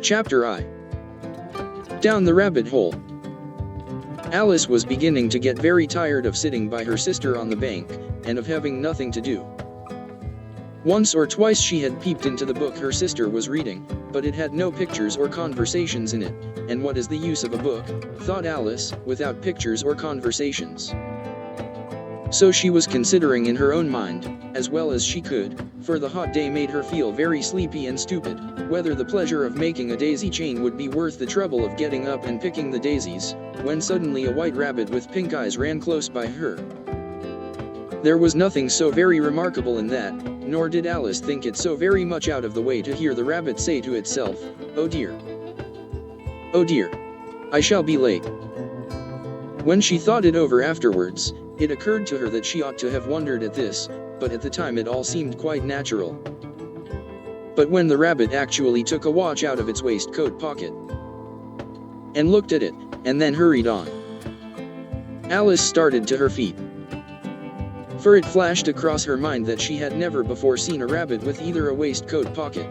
Chapter I. Down the rabbit hole. Alice was beginning to get very tired of sitting by her sister on the bank, and of having nothing to do. Once or twice she had peeped into the book her sister was reading, but it had no pictures or conversations in it, and what is the use of a book, thought Alice, without pictures or conversations? So she was considering in her own mind, as well as she could, for the hot day made her feel very sleepy and stupid, whether the pleasure of making a daisy chain would be worth the trouble of getting up and picking the daisies, when suddenly a white rabbit with pink eyes ran close by her. There was nothing so very remarkable in that, nor did Alice think it so very much out of the way to hear the rabbit say to itself, "Oh dear. Oh dear. I shall be late." When she thought it over afterwards, it occurred to her that she ought to have wondered at this, but at the time it all seemed quite natural. But when the rabbit actually took a watch out of its waistcoat pocket and looked at it, and then hurried on, Alice started to her feet. For it flashed across her mind that she had never before seen a rabbit with either a waistcoat pocket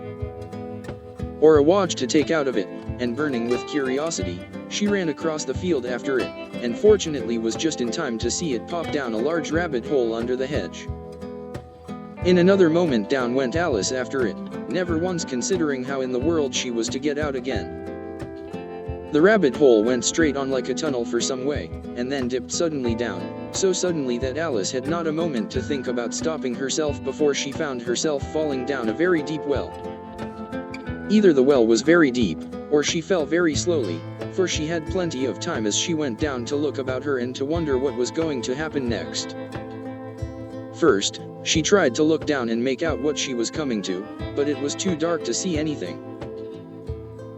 or a watch to take out of it, and burning with curiosity, she ran across the field after it, and fortunately was just in time to see it pop down a large rabbit hole under the hedge. In another moment down went Alice after it, never once considering how in the world she was to get out again. The rabbit hole went straight on like a tunnel for some way, and then dipped suddenly down, so suddenly that Alice had not a moment to think about stopping herself before she found herself falling down a very deep well. Either the well was very deep, or she fell very slowly, for she had plenty of time as she went down to look about her and to wonder what was going to happen next. First, she tried to look down and make out what she was coming to, but it was too dark to see anything.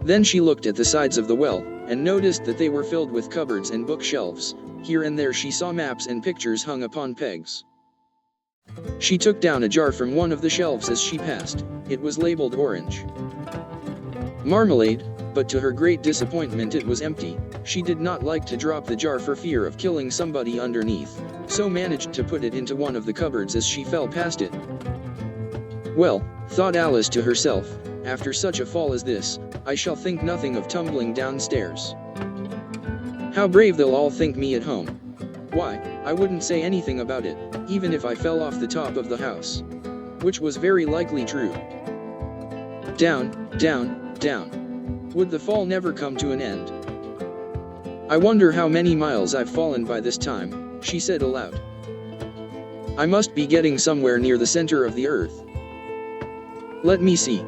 Then she looked at the sides of the well, and noticed that they were filled with cupboards and bookshelves. Here and there she saw maps and pictures hung upon pegs. She took down a jar from one of the shelves as she passed. It was labeled orange marmalade, but to her great disappointment it was empty. She did not like to drop the jar for fear of killing somebody underneath, so managed to put it into one of the cupboards as she fell past it. Well, thought Alice to herself, after such a fall as this, I shall think nothing of tumbling downstairs. How brave they'll all think me at home. Why, I wouldn't say anything about it, even if I fell off the top of the house. Which was very likely true. Down, down, down. Would the fall never come to an end? I wonder how many miles I've fallen by this time, she said aloud. I must be getting somewhere near the center of the earth. Let me see.